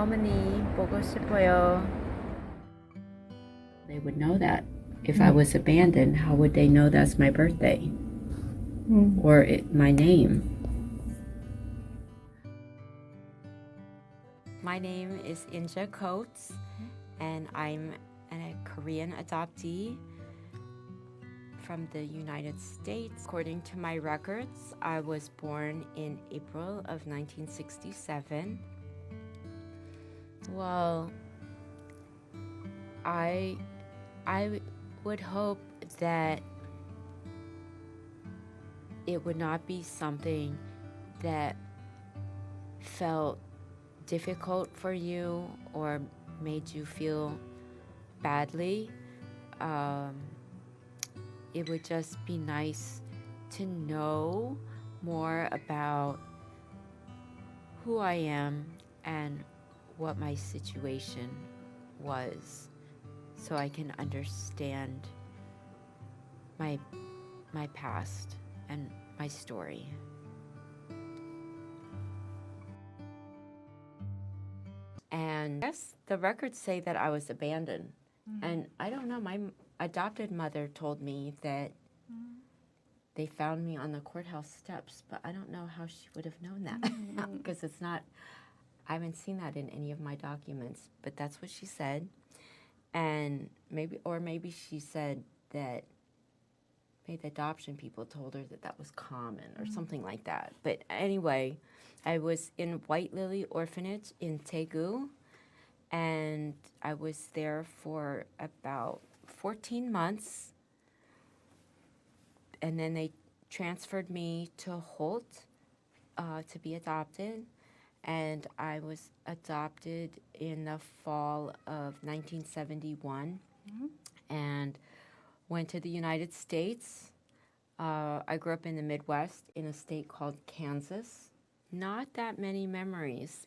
어머니 보고 싶어요. They would know that. If I was abandoned, how would they know that's my birthday? Or my name? My name is Injako츠, and I'm a Korean adoptee from the United States. According to my records, I was born in April of 1967. Well, I would hope that it would not be something that felt difficult for you or made you feel badly. It would just be nice to know more about who I am and what my situation was, so I can understand my past and my story. And yes, the records say that I was abandoned. And I don't know, my adopted mother told me that they found me on the courthouse steps, but I don't know how she would have known that because it's not, I haven't seen that in any of my documents, but that's what she said. And maybe she said that maybe the adoption people told her that that was common or something like that. But anyway, I was in White Lily Orphanage in Daegu, and I was there for about 14 months. And then they transferred me to Holt to be adopted. And I was adopted in the fall of 1971 and went to the United States. I grew up in the Midwest in a state called Kansas. Not that many memories,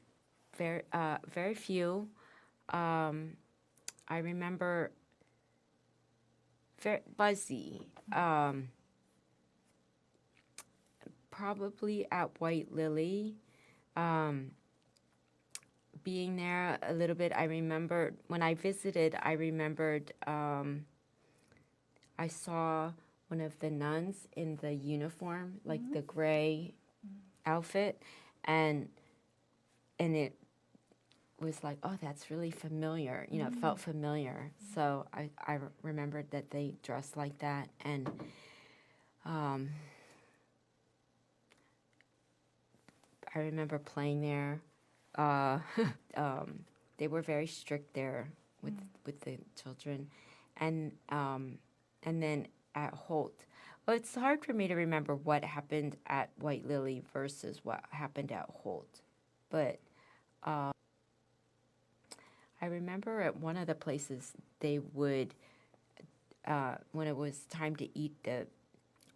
very few. I remember very fuzzy. Probably at White Lily. Being there a little bit, I remember when I visited, I remembered I saw one of the nuns in the uniform, like the gray outfit, and it was like, oh, that's really familiar. You know, it felt familiar. So I remembered that they dressed like that, and I remember playing there. They were very strict there with the children, and then at Holt. Well, it's hard for me to remember what happened at White Lily versus what happened at Holt, but I remember at one of the places they would, when it was time to eat, the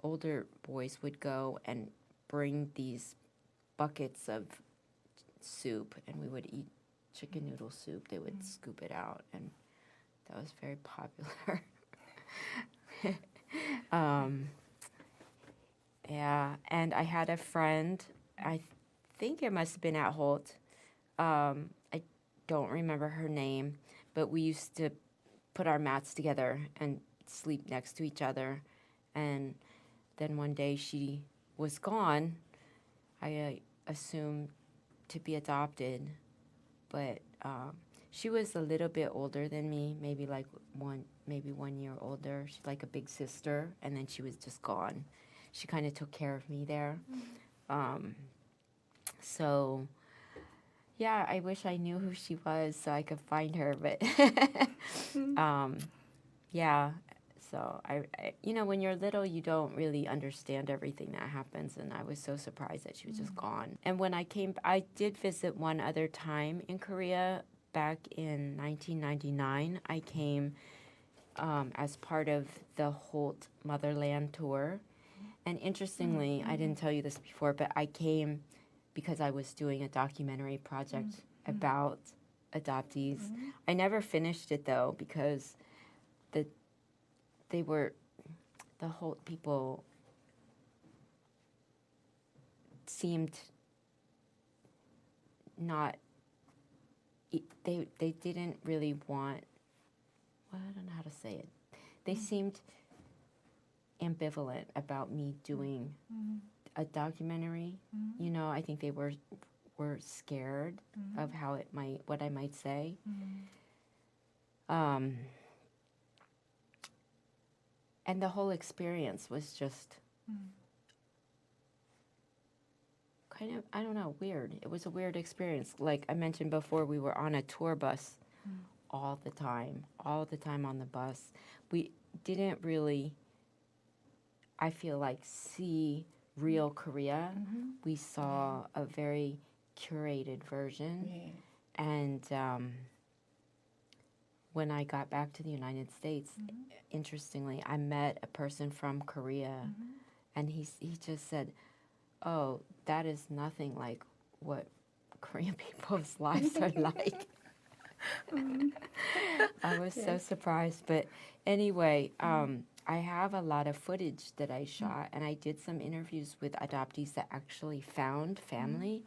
older boys would go and bring these buckets of soup, and we would eat chicken noodle soup. They would scoop it out, and that was very popular. Yeah, and I had a friend, I think it must have been at Holt. I don't remember her name, but we used to put our mats together and sleep next to each other. And then one day she was gone. I assumed to be adopted, but she was a little bit older than me, maybe 1 year older. She's like a big sister, and then she was just gone. She kind of took care of me there. So yeah, I wish I knew who she was so I could find her, but yeah. So I, you know, when you're little, you don't really understand everything that happens, and I was so surprised that she was just gone. And when I came, I did visit one other time in Korea back in 1999. I came as part of the Holt Motherland tour. And interestingly, I didn't tell you this before, but I came because I was doing a documentary project about adoptees. I never finished it, though, because the Holt people seemed not they didn't really want. Well, I don't know how to say it. They seemed ambivalent about me doing a documentary. You know, I think they were scared of what I might say. And the whole experience was just kind of, I don't know, weird. It was a weird experience. Like I mentioned before, we were on a tour bus all the time on the bus. We didn't really, I feel like, see real Korea. We saw a very curated version. And when I got back to the United States, interestingly, I met a person from Korea, and he just said, "Oh, that is nothing like what Korean people's lives are like." I was so surprised, but anyway, I have a lot of footage that I shot, and I did some interviews with adoptees that actually found family,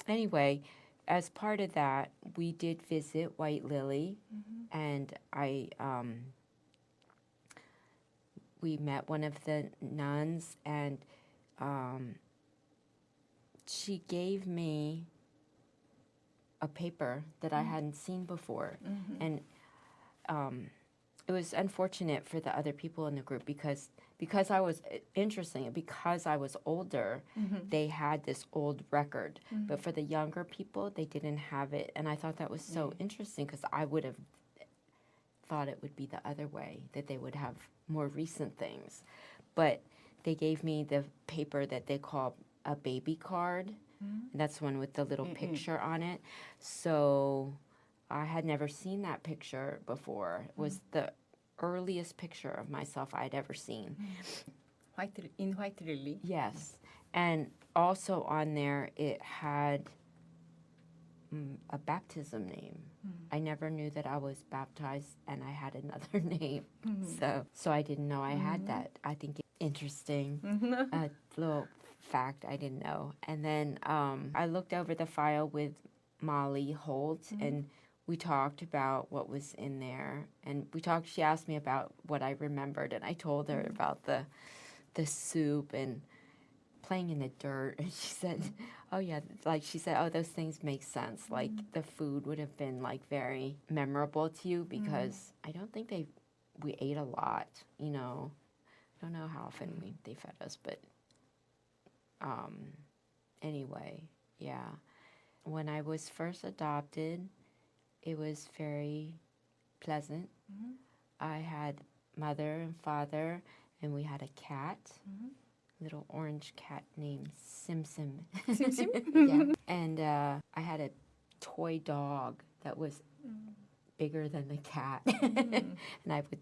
anyway, as part of that, we did visit White Lily, and we met one of the nuns, and she gave me a paper that I hadn't seen before, and it was unfortunate for the other people in the group because I was because I was older, they had this old record, but for the younger people, they didn't have it, and I thought that was so interesting because I would have thought it would be the other way, that they would have more recent things, but they gave me the paper that they call a baby card, and that's one with the little picture on it. So I had never seen that picture before. It was the earliest picture of myself I'd ever seen. In White Lily. Yes, and also on there it had a baptism name. I never knew that I was baptized and I had another name. So I didn't know I had that. I think it's interesting. A little fact I didn't know. And then I looked over the file with Molly Holt, and we talked about what was in there. And she asked me about what I remembered, and I told her about the soup and playing in the dirt, and she said, "Oh yeah," like she said, "Oh, those things make sense. Like the food would have been like very memorable to you because I don't think we ate a lot. You know, I don't know how often they fed us, but anyway, yeah. When I was first adopted, it was very pleasant. I had mother and father, and we had a cat." Little orange cat named Sim Sim. Yeah. And I had a toy dog that was bigger than the cat. And I would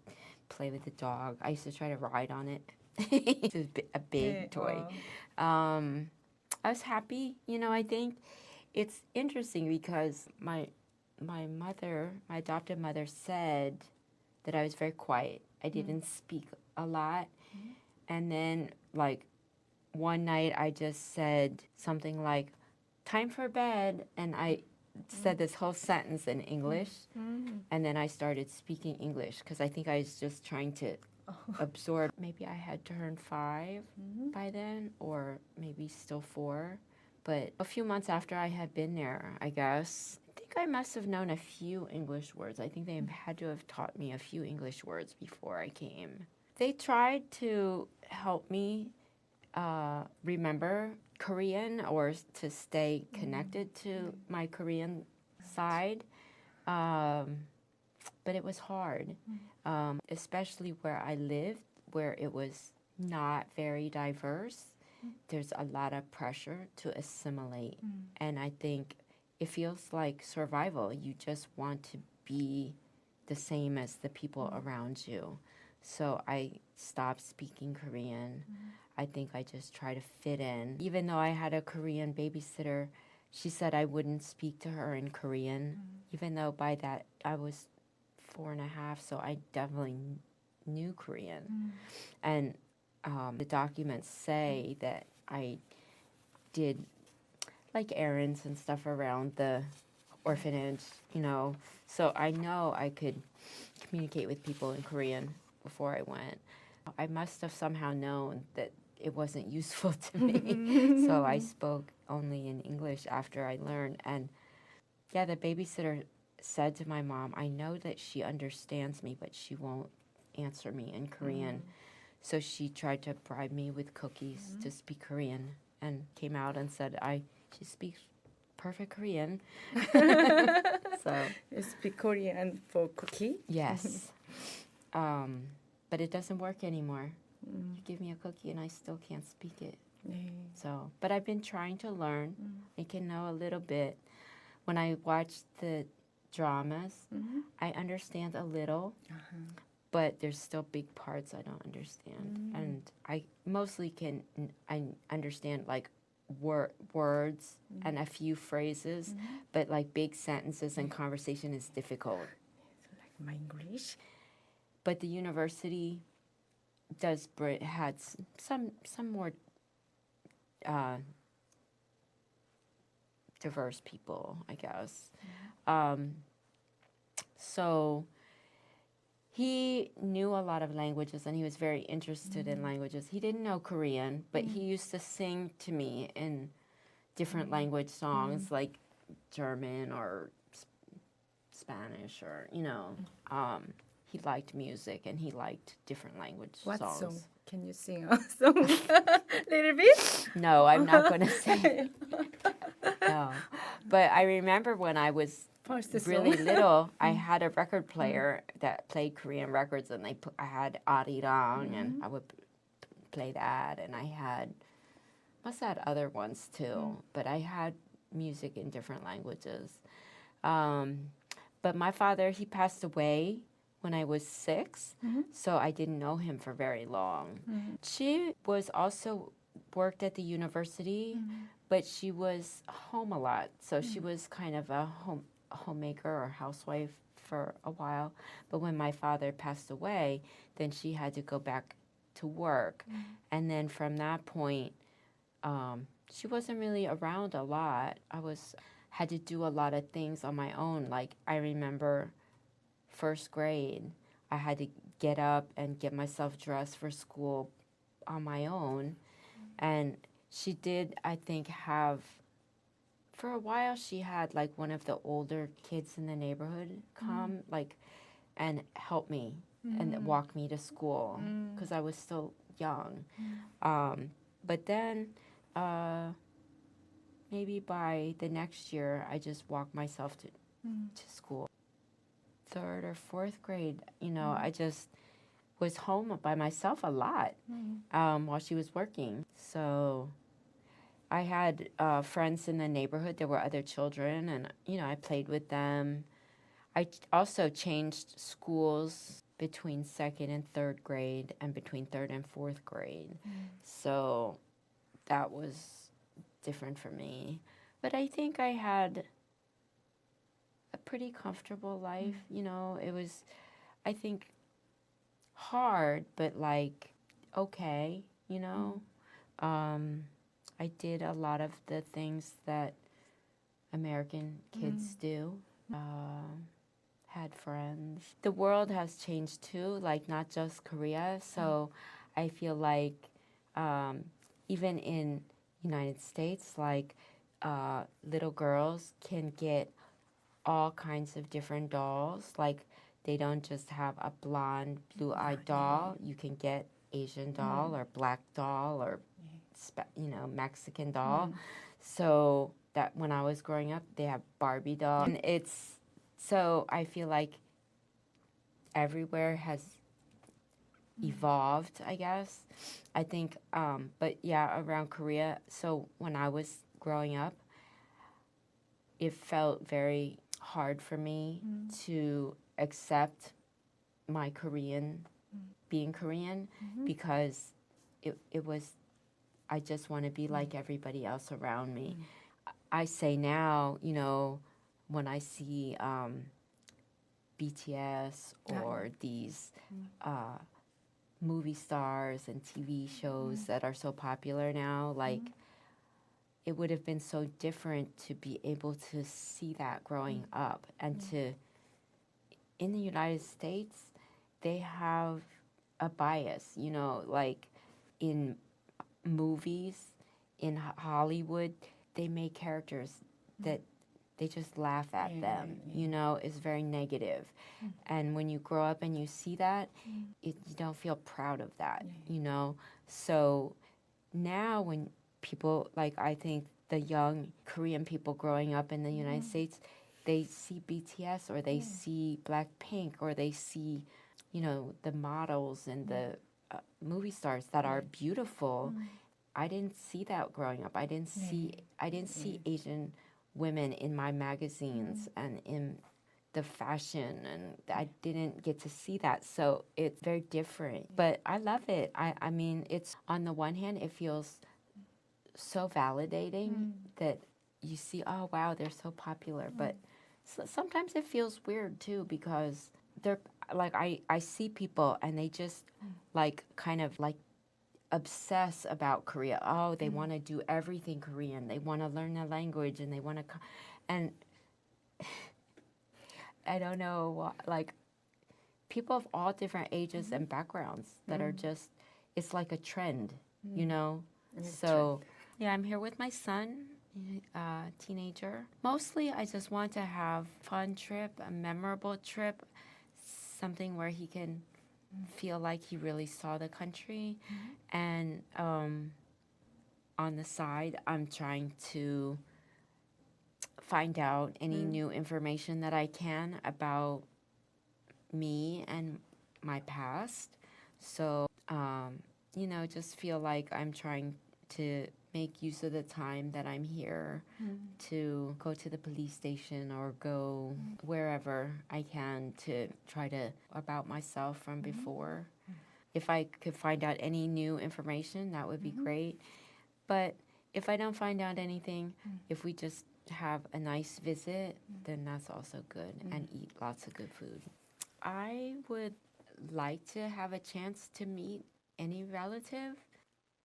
play with the dog. I used to try to ride on it. It was a big toy. I was happy, you know. I think it's interesting because my adopted mother said that I was very quiet. I didn't speak a lot. And then, like, one night I just said something like, "Time for bed," and I said this whole sentence in English, and then I started speaking English because I think I was just trying to absorb. Maybe I had turned 5 by then, or maybe still 4, but a few months after I had been there, I guess, I think I must have known a few English words. I think they had to have taught me a few English words before I came. They tried to help me remember Korean or to stay connected to my Korean side, but it was hard, especially where I lived, where it was not very diverse. There's a lot of pressure to assimilate, and I think it feels like survival. You just want to be the same as the people around you. So I stopped speaking Korean. I think I just try to fit in. Even though I had a Korean babysitter, she said I wouldn't speak to her in Korean, even though by that I was 4.5, so I definitely knew Korean. And the documents say that I did like errands and stuff around the orphanage, you know. So I know I could communicate with people in Korean before I went. I must have somehow known that it wasn't useful to me. So I spoke only in English after I learned. And yeah, the babysitter said to my mom, I know that she understands me, but she won't answer me in Korean. So she tried to bribe me with cookies to speak Korean and came out and said, she speaks perfect Korean. So You speak Korean for cookie? yes. But it doesn't work anymore. You give me a cookie and I still can't speak it. 네. So, but I've been trying to learn. I can know a little bit. When I watch the dramas, I understand a little, but there's still big parts I don't understand. And I mostly I understand like words and a few phrases, but like big sentences and conversation is difficult. So like my English. But the university had some more diverse people, I guess. So he knew a lot of languages and he was very interested in languages. He didn't know Korean, but he used to sing to me in different language songs like German or Spanish or, you know. He liked music and he liked different language What songs. song? Can you sing a song little bit? No, I'm not going to sing. No. But I remember when I was First really song. little, I had a record player that played Korean records, and I had Arirang, and I would play that, and I must have had other ones too, but I had music in different languages. But my father, he passed away when I was 6, so I didn't know him for very long. She was also worked at the university, but she was home a lot, so she was kind of a homemaker or housewife for a while. But when my father passed away, then she had to go back to work. And then from that point, she wasn't really around a lot. Had to do a lot of things on my own. Like I remember first grade, I had to get up and get myself dressed for school on my own. And she did, I think, for a while she had like one of the older kids in the neighborhood come and help me and walk me to school because I was still young. But then maybe by the next year, I just walked myself to school. 3rd or 4th grade, you know, I just was home by myself a lot while she was working. So I had friends in the neighborhood. There were other children, and, you know, I played with them. I also changed schools between 2nd and 3rd grade and between 3rd and 4th grade. So that was different for me. But I think I had a pretty comfortable life. You know, it was, I think, hard, but like, okay, you know. I did a lot of the things that American kids do. Had friends. The world has changed too, like not just Korea. So I feel like even in United States, like little girls can get all kinds of different dolls. Like they don't just have a blonde, blue-eyed doll. You can get Asian doll or black doll or you know, Mexican doll. So that when I was growing up, they have Barbie doll. And so I feel like everywhere has evolved, I guess. I think, but yeah, around Korea. So when I was growing up, it felt very hard for me to accept my being Korean, because it was, I just want to be like everybody else around me. I say now, you know, when I see BTS or these movie stars and TV shows that are so popular now, like it would have been so different to be able to see that growing up and to, in the United States, they have a bias, you know, like in movies, in Hollywood, they make characters that they just laugh at them, you know, it's very negative. And when you grow up and you see that, you don't feel proud of that, you know. So now when people, like I think the young Korean people growing up in the United States, they see BTS or they see Blackpink or they see, you know, the models and the movie stars that are beautiful. I didn't see that growing up. I didn't see Asian women in my magazines and in the fashion, and I didn't get to see that. So it's very different. But I love it. I mean, it's on the one hand, it feels so validating that you see, oh wow, they're so popular. But sometimes it feels weird too, because they're like, I see people and they just like kind of like obsess about Korea. Oh, they want to do everything Korean. They want to learn the language and they want to, and I don't know, like people of all different ages and backgrounds that are just, it's like a trend, you know? So yeah, I'm here with my son, teenager. Mostly I just want to have a fun trip, a memorable trip, something where he can feel like he really saw the country. And on the side, I'm trying to find out any new information that I can about me and my past. So, you know, just feel like I'm trying to make use of the time that I'm here to go to the police station or go wherever I can to try to about myself from before. If I could find out any new information, that would be great. But if I don't find out anything, if we just have a nice visit, then that's also good, and eat lots of good food. I would like to have a chance to meet any relative.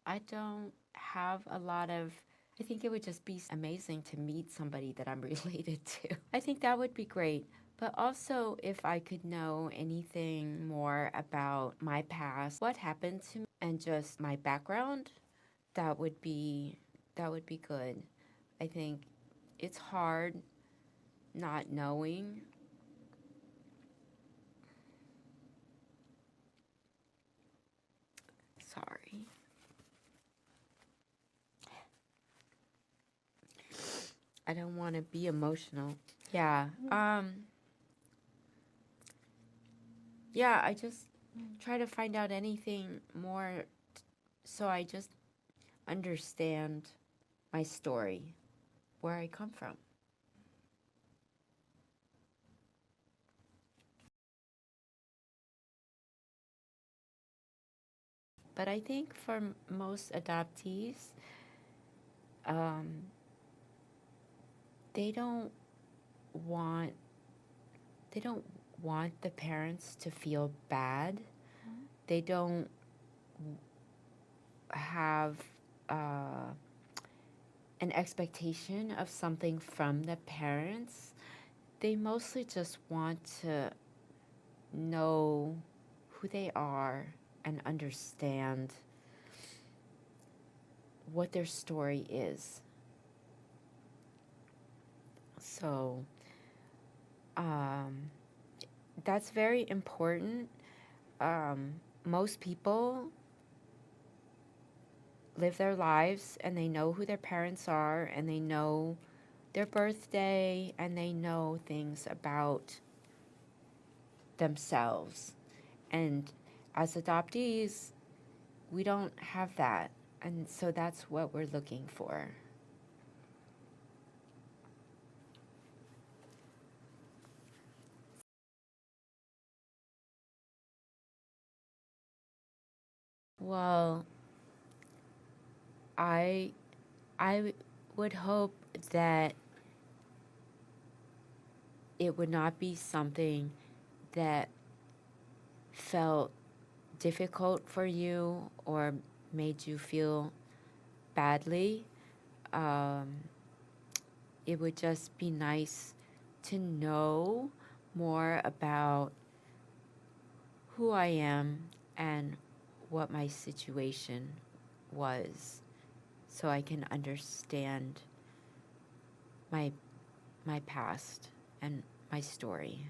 I don't have a lot of, I think it would just be amazing to meet somebody that I'm related to. I think that would be great. But also, if I could know anything more about my past, what happened to me, and just my background, that would be good. I think it's hard not knowing. Sorry. I don't want to be emotional. Yeah. Yeah, I just try to find out anything more so I just understand my story, where I come from. But I think for most adoptees, they don't want the parents to feel bad. They don't have an expectation of something from the parents. They mostly just want to know who they are and understand what their story is. So that's very important. Most people live their lives and they know who their parents are and they know their birthday and they know things about themselves. And as adoptees, we don't have that. And so that's what we're looking for. Well, I would hope that it would not be something that felt difficult for you or made you feel badly. it would just be nice to know more about who I am and what my situation was, so I can understand my past and my story.